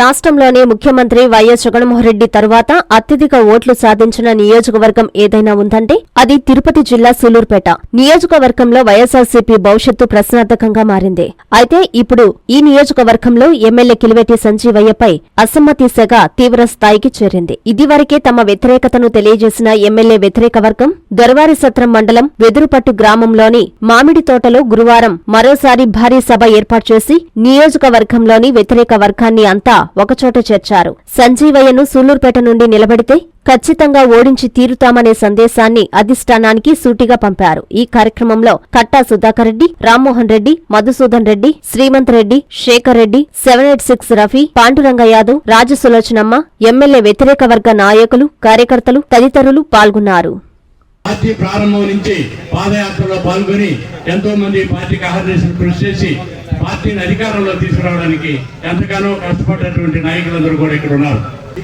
రాష్ట్రంలోని ముఖ్యమంత్రి వైఎస్ జగన్మోహన్రెడ్డి తరువాత అత్యధిక ఓట్లు సాధించిన నియోజకవర్గం ఏదైనా ఉందంటే అది తిరుపతి జిల్లా సూలూరుపేట. నియోజకవర్గంలో వైఎస్సార్సీపీ భవిష్యత్తు ప్రశ్నార్థకంగా మారింది. అయితే ఇప్పుడు ఈ నియోజకవర్గంలో ఎమ్మెల్యే కిలివేటి సంజీవయ్యపై అసమ్మతి సెగ తీవ్ర స్థాయికి చేరింది. ఇదివరకే తమ వ్యతిరేకతను తెలియజేసిన ఎమ్మెల్యే వ్యతిరేక వర్గం దొరవారిసత్రం మండలం వెదురుపట్టు గ్రామంలోని మామిడి తోటలో గురువారం మరోసారి భారీ సభ ఏర్పాటు చేసి నియోజకవర్గంలోని వ్యతిరేక వర్గాన్ని అంతా ఒకచోట చేర్చారు. సంజీవయ్యను సూలూరుపేట నుండి నిలబడితే ఖచ్చితంగా ఓడించి తీరుతామనే సందేశాన్ని అధిష్టానానికి సూటిగా పంపారు. ఈ కార్యక్రమంలో కట్టా సుధాకర్ రెడ్డి, రామ్మోహన్ రెడ్డి, మధుసూదన్ రెడ్డి, శ్రీమంత్ రెడ్డి, శేఖర్ రెడ్డి, 786 రఫీ, పాండురంగ యాదవ్, రాజసులోచనమ్మ, ఎమ్మెల్యే వ్యతిరేక వర్గ నాయకులు, కార్యకర్తలు తదితరులు పాల్గొన్నారు. పార్టీ ప్రారంభం నుంచి పాదయాత్రలో పాల్గొని ఎంతో మంది పార్టీకి అహర్నిశలు కృషి చేసి పార్టీని అధికారంలో తీసుకురావడానికి ఎంతగానో కష్టపడినటువంటి నాయకులందరూ కూడా ఇక్కడ ఉన్నారు.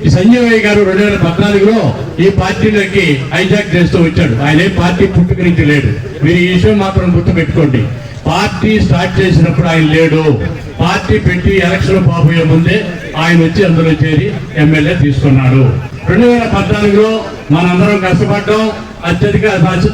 ఈ సంజీవయ్య గారు 2014లో ఈ పార్టీలోకి హైజాక్ చేస్తూ వచ్చాడు. ఆయన పార్టీ పుట్టుక నుంచి లేడు. మీరు ఈ విషయం మాత్రం గుర్తుపెట్టుకోండి. పార్టీ స్టార్ట్ చేసినప్పుడు ఆయన లేడు. పార్టీ పెట్టి ఎలక్షన్ పోయే ముందే ఆయన వచ్చి అందులో చేరి ఎమ్మెల్యే తీసుకున్నాడు. 2014లో మనందరం కష్టపడ్డాం. అత్యధిక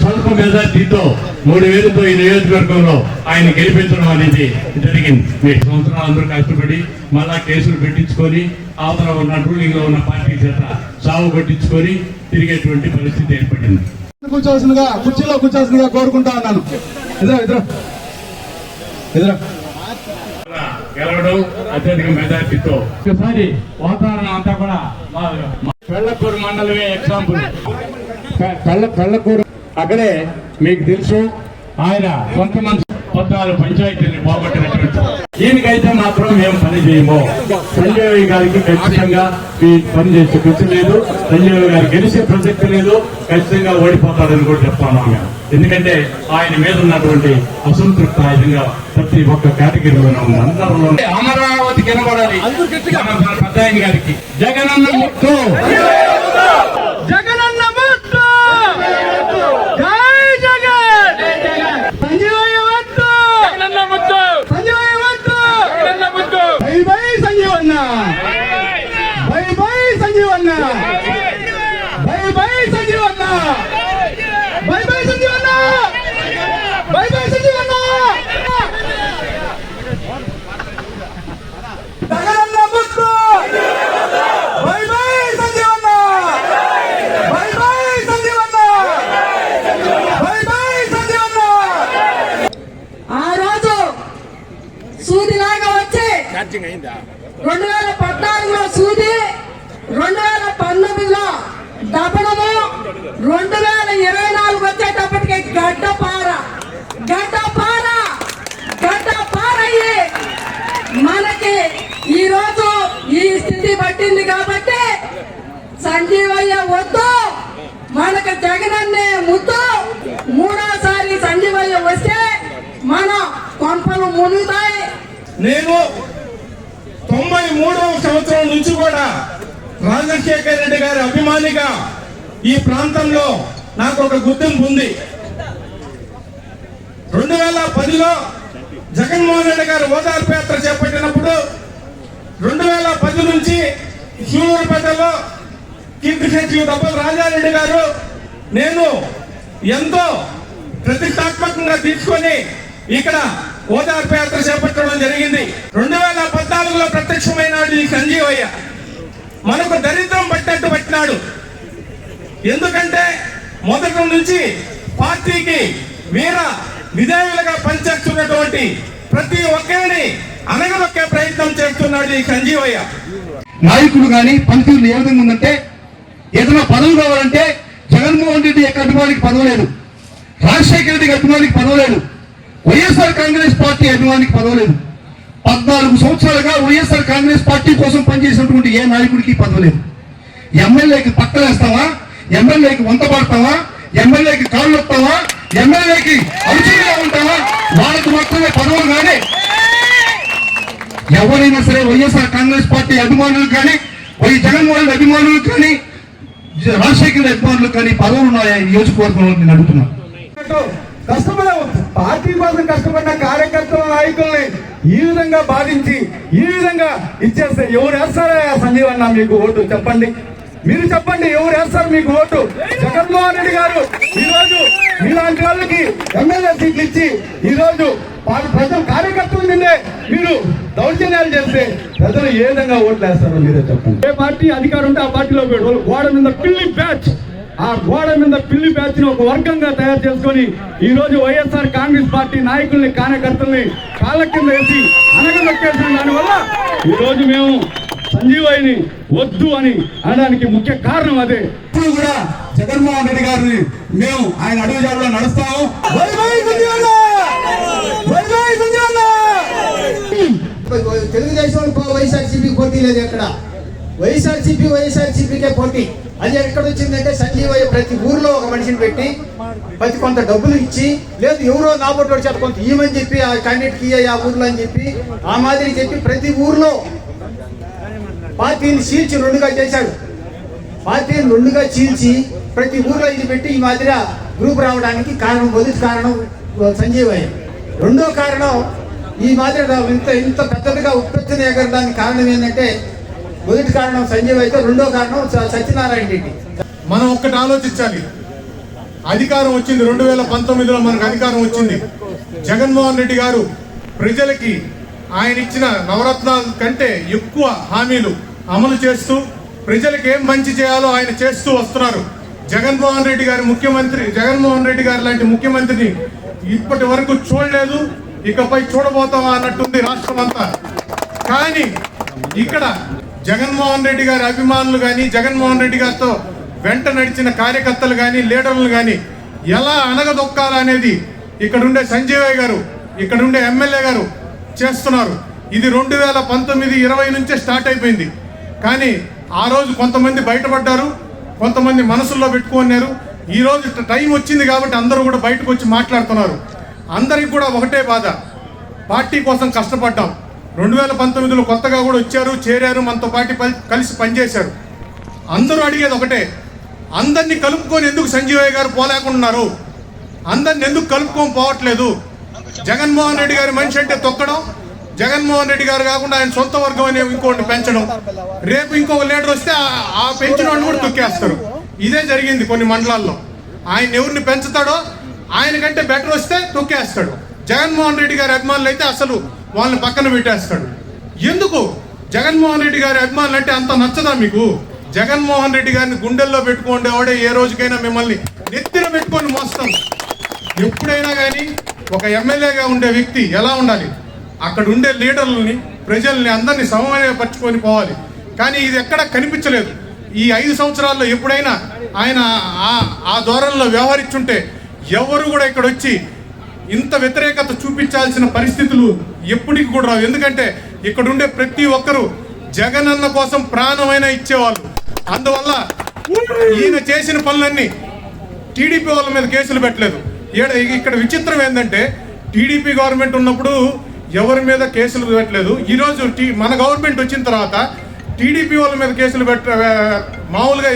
స్వల్ప మెజార్టీతో 3000తో ఈ నియోజకవర్గంలో ఆయన గెలిపించడం అనేది జరిగింది. మీ సంవత్సరాలు అందరూ కష్టపడి మళ్ళా కేసులు పెట్టించుకొని అవతల ఉన్న రూలింగ్ లో ఉన్న పార్టీ చేత సాగు కొట్టించుకొని తిరిగేటువంటి పరిస్థితి ఏర్పడింది. కుర్చీలో కూర్చోవలసిందిగా కోరుకుంటా ఉన్నాను. గెలవడం అత్యధిక మెజార్టీతో ఒకసారి వాతావరణం అంతా కూడా పెళ్లకూరు మండలమే ఎగ్జాంపుల్. పెళ్లకూరు అక్కడే మీకు తెలుసు ఆయన కొంతమంది 14 పంచాయతీల్ని పోగొట్టినటువంటి దీనికైతే మాత్రం మేము పని చేయము. సంజయ్ గారికి ఖచ్చితంగా పని చేసే కృషి లేదు. సంజయ్ గారు గెలిచే ప్రసక్తి లేదు. ఖచ్చితంగా ఓడిపోతాడని కూడా చెప్తాను మేము. ఎందుకంటే ఆయన మీద ఉన్నటువంటి అసంతృప్తి ఆయనగా ప్రతి ఒక్క కేటగిరీలోనే ఉంది. అందరిలో అమరావతికి వినబడాలి. పెద్ద ఆయన గారికి జగనన్న ముక్కు, జగనన్న ముక్కు, జై జగన్, సంజీవయ్య వద్దు, జగనన్న ముక్కు, సంజీవయ్య వద్దు, జగనన్న ముక్కు, బై బై సంజీవన్న, బై బై సంజీవన్న, బై బై సంజీవన్న, బై బై సంజీవన్న, బై బై సంజీవన్న, జగనన్న ముక్కు, బై బై సంజీవన్న, బై బై సంజీవన్న, బై బై సంజీవన్న. ఆ రోజు సూదిలాగా వచ్చి 2014లో సూది, 2019లో దపనము, 2024 వచ్చేటప్పటికి గడ్డపార అయ్యి మనకి ఈ రోజు ఈ స్థితి పట్టింది. కాబట్టి సంజీవయ్య వద్దు, మనకు జగనన్నే ముద్దు. మూడోసారి సంజీవయ్య వస్తే మన కొంపలు మునుగుతాయి. నేను 93వ సంవత్సరం నుంచి కూడా రాజశేఖర్ రెడ్డి గారి అభిమానిగా ఈ ప్రాంతంలో నాకు ఒక గుర్తింపు ఉంది. 2010లో జగన్మోహన్ రెడ్డి గారు ఓదార్పు యాత్ర చేపట్టినప్పుడు 2010 నుంచి సూలూరుపేటలో కీర్తిశేషులు దబ్బల రాజారెడ్డి గారు నేను ఎంతో ప్రతిష్టాత్మకంగా తీసుకొని ఇక్కడ ఓదార్పు యాత్ర చేపట్టడం జరిగింది. 2014లో ప్రత్యక్షమైనాడు ఈ సంజీవయ్య. మనకు దరిద్రం పట్టినట్టు పట్టినాడు. ఎందుకంటే మొదటి నుంచి పార్టీకి వీర విధేయులుగా పనిచేస్తున్నటువంటి ప్రతి ఒక్కరిని అనగదొక్కే ప్రయత్నం చేస్తున్నాడు ఈ సంజీవయ్య. నాయకులు కానీ పనితీరులు ఏ విధంగా ఉందంటే, ఏదైనా పదవి కావాలంటే జగన్మోహన్ రెడ్డి యొక్క అభిమానికి పదవలేదు, రాజశేఖర రెడ్డి అభిమానికి పదవలేదు, వైఎస్ఆర్ కాంగ్రెస్ పార్టీ అభిమానికి పదవలేదు. 14 సంవత్సరాలుగా వైఎస్ఆర్ కాంగ్రెస్ పార్టీ కోసం పనిచేసినటువంటి ఏ నాయకుడికి పదవలేదు. ఎమ్మెల్యేకి పక్కలేస్తావా, ఎమ్మెల్యేకి వంత పడతావా, ఎమ్మెల్యేకి కాళ్ళు వస్తావా, ఎమ్మెల్యేకి అనుచరుగా ఉంటావా, వాళ్ళకి మాత్రమే పదవులు. కానీ ఎవరైనా సరే వైఎస్ఆర్ కాంగ్రెస్ పార్టీ అభిమానులు కానీ, జగన్మోహన్ అభిమానులు కానీ, రాజశేఖర అభిమానులు కానీ పదవులు ఉన్నాయా ఈ నియోజకవర్గంలో నేను అడుగుతున్నాను. కష్టపడ పార్టీ కోసం కష్టపడిన కార్యకర్తల నాయకుల్ని ఈ విధంగా బాధించి ఈ విధంగా ఇచ్చేస్తే ఎవరు వేస్తారా సంజీవ్ అన్న మీకు ఓటు చెప్పండి, మీరు చెప్పండి ఎవరు వేస్తారు మీకు ఓటు? జగన్మోహన్ రెడ్డి గారు ఈరోజు మీలాంటి వాళ్ళకి ఎమ్మెల్యే సీట్లు ఇచ్చి ఈరోజు ప్రజలు కార్యకర్తలు నిన్నే మీరు దౌర్జన్యాలు చేస్తే ప్రజలు ఏ విధంగా ఓట్లు వేస్తారో మీరే చెప్పండి. ఏ పార్టీ అధికారం ఉంటే ఆ పార్టీలో పోయాడు. గోడ మీద పిల్లి బ్యాచ్, ఆ గోడ మీద పిల్లి బ్యాచ్ ని ఒక వర్గంగా తయారు చేసుకొని ఈ రోజు వైఎస్ఆర్ కాంగ్రెస్ పార్టీ నాయకుల్ని కార్యకర్తల్ని కాళ్ళ కింద వేసి అనగదొక్కేసిన దానివల్ల ఈ రోజు మేము సంజీవయ్యని వద్దు అని అనడానికి ముఖ్య కారణం అదే. ఇప్పుడు కూడా జగన్మోహన్ రెడ్డి గారిని మేము ఆయన అడుగుజాడలో నడుస్తాము. తెలుగుదేశం వైఎస్ఆర్సీపీ పోటీ లేదు. ఎక్కడ వైఎస్ఆర్సీపీకే పోటీ. అది ఎక్కడ వచ్చిందంటే సంజీవయ్య ప్రతి ఊర్లో ఒక మనిషిని పెట్టి ప్రతి కొంత డబ్బులు ఇచ్చి, లేదు ఎవరో నాబొట్టోడు చేత కొంత ఇవ్వమని చెప్పి ఆ క్యాండిడేట్కి ఆ ఊర్లో అని చెప్పి ఆ మాదిరి చెప్పి ప్రతి ఊర్లో పార్టీని చీల్చి రెండుగా చేశాడు. పార్టీని రెండుగా చీల్చి ప్రతి ఊర్లో ఇది పెట్టి ఈ మాదిరిగా గ్రూప్ రావడానికి కారణం, మొదటి కారణం సంజీవయ్య. రెండో కారణం ఈ మాదిరిగా ఇంత పెద్దదిగా ఉత్పత్తిని ఎగరడానికి కారణం ఏంటంటే మొదటి కారణం సంజీవయ్య, రెండో కారణం సత్యనారాయణ రెడ్డి. మనం ఒక్కటి ఆలోచించాలి. అధికారం వచ్చింది 2019లో, మనకు అధికారం వచ్చింది. జగన్మోహన్ రెడ్డి గారు ప్రజలకి ఆయన ఇచ్చిన నవరత్నాల కంటే ఎక్కువ హామీలు అమలు చేస్తూ ప్రజలకు ఏం మంచి చేయాలో ఆయన చేస్తూ వస్తున్నారు. జగన్మోహన్ రెడ్డి గారు లాంటి ముఖ్యమంత్రిని ఇప్పటి వరకు చూడలేదు, ఇకపై చూడబోతాం అన్నట్టుంది రాష్ట్రం అంతా. కానీ ఇక్కడ జగన్మోహన్ రెడ్డి గారి అభిమానులు కానీ, జగన్మోహన్ రెడ్డి గారితో వెంట నడిచిన కార్యకర్తలు కానీ, లీడర్లు కానీ ఎలా అనగదొక్కాలనేది ఇక్కడుండే సంజీవయ్య గారు, ఇక్కడుండే ఎమ్మెల్యే గారు చేస్తున్నారు. ఇది 2019-20 నుంచే స్టార్ట్ అయిపోయింది. కానీ ఆ రోజు కొంతమంది బయటపడ్డారు, కొంతమంది మనసుల్లో పెట్టుకున్నారు. ఈ రోజు టైం వచ్చింది కాబట్టి అందరూ కూడా బయటకు వచ్చి మాట్లాడుతున్నారు. అందరికి కూడా ఒకటే బాధ, పార్టీ కోసం కష్టపడ్డాం. 2019లో కొత్తగా కూడా వచ్చారు, చేరారు, మనతో పార్టీ కలిసి పనిచేశారు. అందరూ అడిగేది ఒకటే, అందరినీ కలుపుకొని ఎందుకు సంజీవయ్య గారు పోలేకున్నారు? అందరిని ఎందుకు కలుపుకొని పోవట్లేదు? జగన్మోహన్ రెడ్డి గారి మనిషి అంటే తొక్కడం, జగన్మోహన్ రెడ్డి గారు కాకుండా ఆయన సొంత వర్గం అనే ఇంకోటి పెంచడం, రేపు ఇంకొక లీడర్ వస్తే ఆ పెంచిన వాడిని కూడా తొక్కేస్తారు. ఇదే జరిగింది కొన్ని మండలాల్లో. ఆయన ఎవరిని పెంచుతాడో ఆయన కంటే బెటర్ వస్తే తొక్కేస్తాడు. జగన్మోహన్ రెడ్డి గారి అభిమానులు అయితే అసలు వాళ్ళని పక్కన పెట్టేస్తాడు. ఎందుకు జగన్మోహన్ రెడ్డి గారి అభిమానులు అంటే అంత నచ్చదా మీకు? జగన్మోహన్ రెడ్డి గారిని గుండెల్లో పెట్టుకోండేవాడే ఏ రోజుకైనా మిమ్మల్ని నెత్తిన పెట్టుకొని మోస్తాం. ఎప్పుడైనా కానీ ఒక ఎమ్మెల్యేగా ఉండే వ్యక్తి ఎలా ఉండాలి? అక్కడ ఉండే లీడర్లని, ప్రజల్ని అందరినీ సమన్వయపరచుకొని పోవాలి. కానీ ఇది ఎక్కడ కనిపించలేదు. ఈ 5 సంవత్సరాల్లో ఎప్పుడైనా ఆయన ఆ ధోరణిలో వ్యవహరించుంటే ఎవరు కూడా ఇక్కడ వచ్చి ఇంత వ్యతిరేకత చూపించాల్సిన పరిస్థితులు ఎప్పటికి కూడా రావు. ఎందుకంటే ఇక్కడ ఉండే ప్రతి ఒక్కరూ జగనన్న కోసం ప్రాణమైనా ఇచ్చేవాళ్ళు. అందువల్ల ఈయన చేసిన పనులన్నీ టీడీపీ వాళ్ళ మీద కేసులు పెట్టలేదు. ఇక్కడ విచిత్రం ఏంటంటే టీడీపీ గవర్నమెంట్ ఉన్నప్పుడు ఎవరి మీద కేసులు పెట్టలేదు. ఈరోజు మన గవర్నమెంట్ వచ్చిన తర్వాత టీడీపీ వాళ్ళ మీద కేసులు మామూలుగా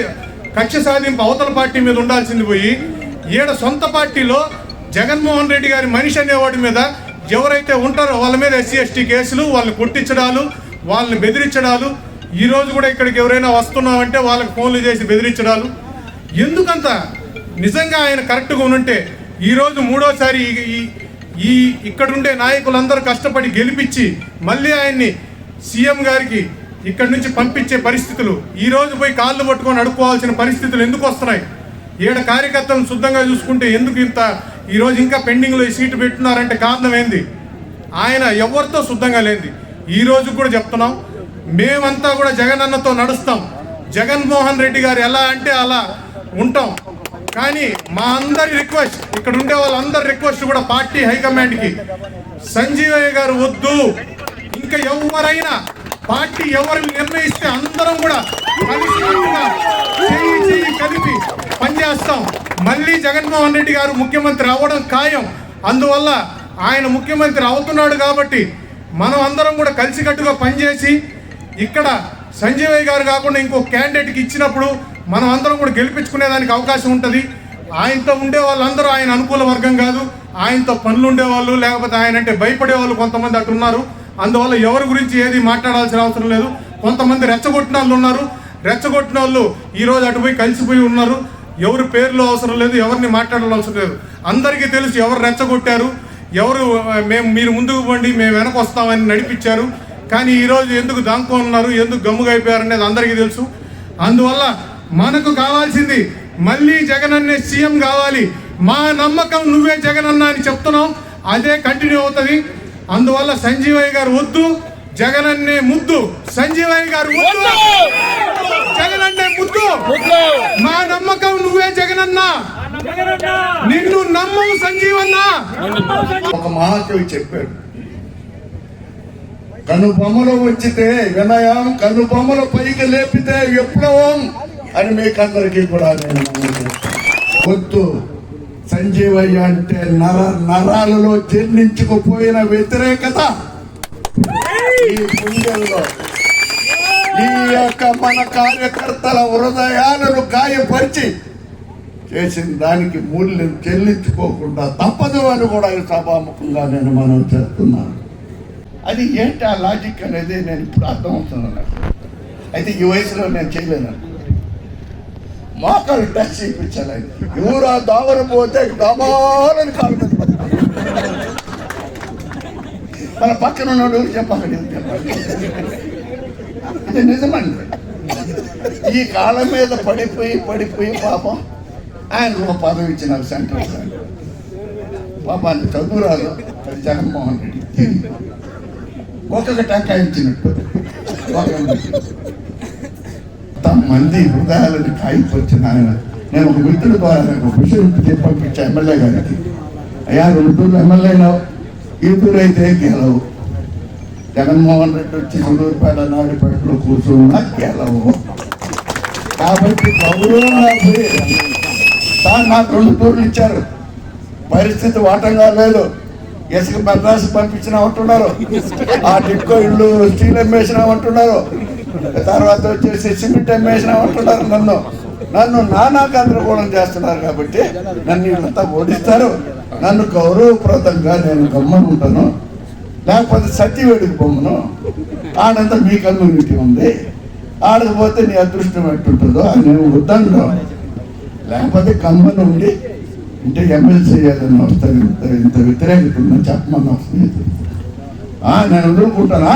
కక్ష సాధింపు అవతల పార్టీ మీద ఉండాల్సింది పోయి సొంత పార్టీలో జగన్మోహన్ రెడ్డి గారి మనిషి అనేవాడి మీద ఎవరైతే ఉంటారో వాళ్ళ మీద SC/ST కేసులు, వాళ్ళని కొట్టించడాలు, వాళ్ళని బెదిరించడాలు. ఈరోజు కూడా ఇక్కడికి ఎవరైనా వస్తున్నామంటే వాళ్ళకి ఫోన్లు చేసి బెదిరించడాలు. ఎందుకంత? నిజంగా ఆయన కరెక్ట్గా ఉంటే ఈరోజు మూడోసారి ఇక్కడుండే నాయకులందరూ కష్టపడి గెలిపించి మళ్ళీ ఆయన్ని సీఎం గారికి ఇక్కడి నుంచి పంపించే పరిస్థితులు, ఈరోజు పోయి కాళ్ళు పట్టుకొని అడుక్కోవాల్సిన పరిస్థితులు ఎందుకు వస్తున్నాయి? కార్యకర్తలను శుద్ధంగా చూసుకుంటే ఎందుకు ఈరోజు ఇంకా పెండింగ్లో ఈ సీటు పెట్టున్నారంటే కారణం ఏంది? ఆయన ఎవరితో శుద్ధంగా లేనిది. ఈరోజు కూడా చెప్తున్నాం, మేమంతా కూడా జగనన్నతో నడుస్తాం. జగన్మోహన్ రెడ్డి గారు ఎలా అంటే అలా ఉంటాం. కానీ మా అందరి రిక్వెస్ట్, ఇక్కడ ఉండే వాళ్ళందరి రిక్వెస్ట్ కూడా పార్టీ హైకమాండ్కి, సంజీవయ్య గారు వద్దు, ఇంకా ఎవరైనా పార్టీ ఎవరు నిర్ణయిస్తే అందరం కూడా కలిపి పనిచేస్తాం. మళ్ళీ జగన్మోహన్ రెడ్డి గారు ముఖ్యమంత్రి అవ్వడం ఖాయం. అందువల్ల ఆయన ముఖ్యమంత్రి అవుతున్నాడు కాబట్టి మనం అందరం కూడా కలిసికట్టుగా పనిచేసి ఇక్కడ సంజీవయ్య గారు కాకుండా ఇంకో క్యాండిడేట్కి ఇచ్చినప్పుడు మనం అందరం కూడా గెలిపించుకునేదానికి అవకాశం ఉంటుంది. ఆయనతో ఉండే వాళ్ళందరూ ఆయన అనుకూల వర్గం కాదు, ఆయనతో పనులు ఉండేవాళ్ళు, లేకపోతే ఆయన అంటే భయపడే వాళ్ళు కొంతమంది అటు ఉన్నారు. అందువల్ల ఎవరి గురించి ఏది మాట్లాడాల్సిన అవసరం లేదు. కొంతమంది రెచ్చగొట్టిన వాళ్ళు ఉన్నారు. రెచ్చగొట్టిన వాళ్ళు ఈరోజు అటుపోయి కలిసిపోయి ఉన్నారు. ఎవరి పేర్లు అవసరం లేదు, ఎవరిని మాట్లాడాల్సిన అవసరం లేదు. అందరికీ తెలుసు ఎవరు రెచ్చగొట్టారు, ఎవరు మీరు ముందుకు పోండి మేము వెనక వస్తామని నడిపించారు. కానీ ఈరోజు ఎందుకు దాంకొని ఉన్నారు, ఎందుకు గమ్ముగా అయిపోయారు అనేది అందరికీ తెలుసు. అందువల్ల మనకు కావాల్సింది మళ్ళీ జగన్ అనే సీఎం కావాలి. మా నమ్మకం నువ్వే జగన్ అన్న అని చెప్తున్నాం, అదే కంటిన్యూ అవుతుంది. అందువల్ల సంజీవయ్య గారు వద్దు, జగన్ అన్నే ముద్దు. సంజీవయ్య గారు వద్దు, జగన్ అన్నే ముద్దు. మా నమ్మకం నువ్వే జగన్ అన్న, నిన్ను నమ్మవు సంజీవన్న. ఒక మహాకవి చెప్పాడు, కనుబొమ్మలు వచ్చితే వినయం, కనుబొమ్మల పైకి లేపితే విప్లవం అని మీకందరికీ కూడా నేను వద్దు. సంజీవయ్య అంటే నరాలలో జీర్ణించుకుపోయిన వ్యతిరేకత ఈ గుండెల్లో, ఈ యొక్క మన కార్యకర్తల హృదయాలను గాయపరిచి చేసిన దానికి మూల్యం చెల్లించుకోకుండా తప్పదు అని కూడా ఈ సభాముఖంగా నేను మనం చేస్తున్నాను. అది ఏంటి ఆ లాజిక్ అనేది నేను ఇప్పుడు అర్థమవుతున్నాను నాకు. అయితే ఈ వయసులో నేను చేయలేను. మోకాలు టచ్ చేయించాలి. ఎవరు దావర పోతే దమాలని కాలు మీద మన పక్కన ఉన్నాడు చెప్పకండి, చెప్పండి. ఇది నిజమండి. ఈ కాలం మీద పడిపోయి పాపం ఆయన ఒక పదవి ఇచ్చినారు సెంట్రల్ పాపాన్ని చదువు రాదు. అది జగన్మోహన్ రెడ్డి ఒక్కొక్క టెంకాయ ఇచ్చినట్టు మంది హృదయాలని కాయిపోచ్చిన ఆయన. నేను ఒక మిత్రుడు ద్వారా ఒక విషయం చెప్పి పంపించా ఎమ్మెల్యే గారికి. అయ్యా 2 టూర్లు ఎమ్మెల్యేలో ఈ టూర్ అయితే గెలవు. జగన్మోహన్ రెడ్డి వచ్చి సులూరుపేట నాయుడుపేటలో కూర్చున్నా గెలవు. కాబట్టి గౌరవంగా పోయి సార్ నాకు 2 టూర్లు ఇచ్చారు, పరిస్థితి వాటంగా లేదు. ఇసుక మద్రాసు పంపించినామంటున్నారు, ఆ టిక్కో ఇల్లు స్టీల్ అమ్మేసినామంటున్నారు, తర్వాత వచ్చేసి సిమెంట్ అమ్మేసినామంటున్నారు. నన్ను నానా గందరగోళం చేస్తున్నారు. కాబట్టి నన్ను వీళ్ళంతా ఓడిస్తారు. నన్ను గౌరవప్రదంగా నేను గమ్మనుంటాను, లేకపోతే సత్యవేడికి బొమ్మను. ఆడంతా మీ కమ్యూనిటీ ఉంది, ఆడకపోతే నీ అదృష్టం ఎట్టుంటుందో అని నేను వద్దంటాం. లేకపోతే కమ్మను ఉండి అంటే ఎమ్మెల్సీ చేయాలని వస్తారు. ఇంత వ్యతిరేకత ఉందని చెప్పమని వస్తుంది. నేను వదులుకుంటానా?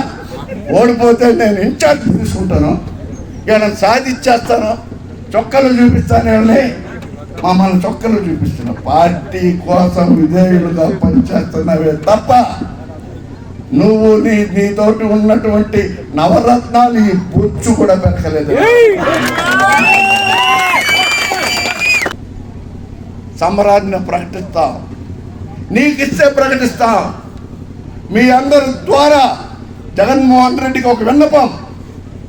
ఓడిపోతే నేను ఇన్ఛార్జ్ తీసుకుంటాను, ఇక నేను సాధించేస్తాను, చొక్కలు చూపిస్తాను. వెళ్ళి మమ్మల్ని చొక్కలు చూపిస్తున్నా. పార్టీ కోసం విధేయులుగా పనిచేస్తున్నవే తప్ప నువ్వు నీతోటి ఉన్నటువంటి నవరత్నాలు ఈ బొచ్చు కూడా పెరగలేదు. సమరాన్ని ప్రకటిస్తాం, నీకిస్తే ప్రకటిస్తాం. మీ అందరి ద్వారా జగన్మోహన్ రెడ్డికి ఒక విన్నపం,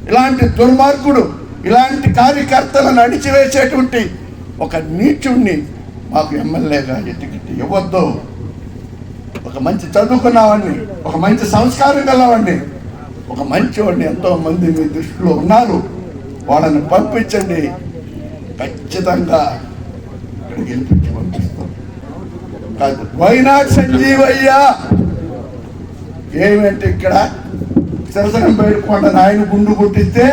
ఇలాంటి దుర్మార్గుడు, ఇలాంటి కార్యకర్తలను అణిచివేసేటువంటి ఒక నీచుణ్ణి మాకు ఎమ్మెల్యేగా టికెట్ ఇవ్వద్దు. ఒక మంచి చదువుకున్నవాడిని, ఒక మంచి సంస్కారం గలవాడిని, ఒక మంచివాడిని ఎంతో మంది మీ దృష్టిలో ఉన్నారు. వాళ్ళని పంపించండి, ఖచ్చితంగా గెలిపించి పంపిస్తాం. కాదు వైనాడ్ సంజీవయ్య ఏమంటే ఇక్కడ సరసనం బయటకుండా ఆయన గుండు కొట్టిస్తే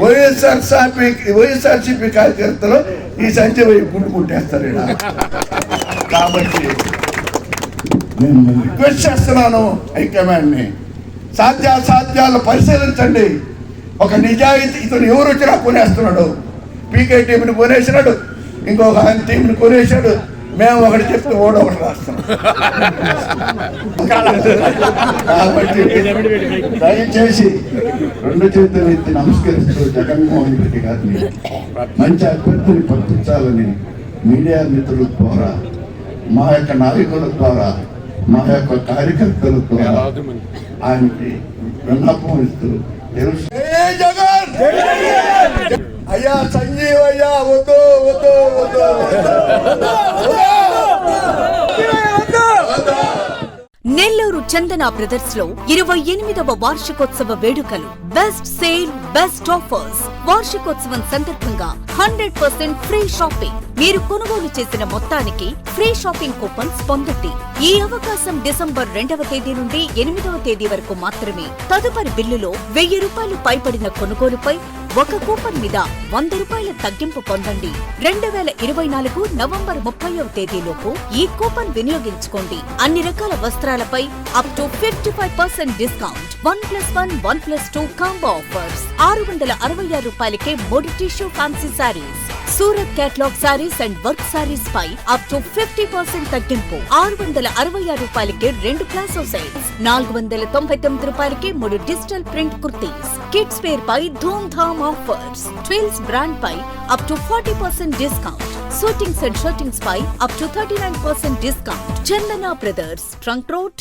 వైఎస్ఆర్సీపీ కార్యకర్తలు ఈ సంజీవయ్య గుండు కొట్టేస్తారు. కాబట్టి నేను రిక్వెస్ట్ చేస్తున్నాను హైకమాండ్ని, సాధ్యాసాధ్యాలు పరిశీలించండి. ఒక నిజాయితీ ఇతను ఎవరు వచ్చినా కొనేస్తున్నాడు. పీకే టీంని కొనేసినాడు, ఇంకొక ఆయన టీంని కొనేసాడు. మేము ఒకటి చెప్తే ఒకటి రాస్తున్నాం. కాబట్టి దయచేసి 2 చేతులు ఎత్తి నమస్కరిస్తూ జగన్మోహన్ రెడ్డి గారిని మంచి అభ్యర్థిని పంపించాలని మీడియా మిత్రుల ద్వారా, మా యొక్క నాయకుల ద్వారా, మా యొక్క కార్యకర్తల ద్వారా ఆయనకి విన్నపం ఇస్తూ తెలుసు. అయ్యా సంజీవయ్యా వద్దు వద్దు వద్దు. నెల్లూరు చందన బ్రదర్స్ లో 28వ వార్షికోత్సవ వేడుకలు. Best sale, best offers. వార్షికోత్సవం సందర్భంగా 100% ఫ్రీ షాపింగ్. మీరు కొనుగోలు చేసిన మొత్తానికి ఫ్రీ షాపింగ్ కూపన్స్ పొందండి. ఈ అవకాశం డిసెంబర్ 2వ తేదీ నుండి 8వ తేదీ వరకు మాత్రమే. తదుపరి బిల్లులో ₹1000 పైబడిన కొనుగోలుపై ఒక కూపన్ మీద ₹100 తగ్గింపు పొందండి. 2024 నవంబర్ 30వ తేదీలోపు ఈ కూపన్ వినియోగించుకోండి. అన్ని రకాల వస్త్రాలపై up to 55% discount. 1+1, 1+2 combo offers. ₹666కే 3 tissue fancy saris. Surat catalogue saris and work saris పై అప్ టు 50% తగ్గింపు. ₹666కే 2 ప్లాసో సెట్స్. ₹499కే 3 digital print kurtis. Kids wear పై ధూమ్ ధామ్ ఆఫర్స్. ట్విల్స్ బ్రాండ్ పై up to 40% discount. Suitings and shirtings పై up to 39% discount. Chandana brothers, trunk road,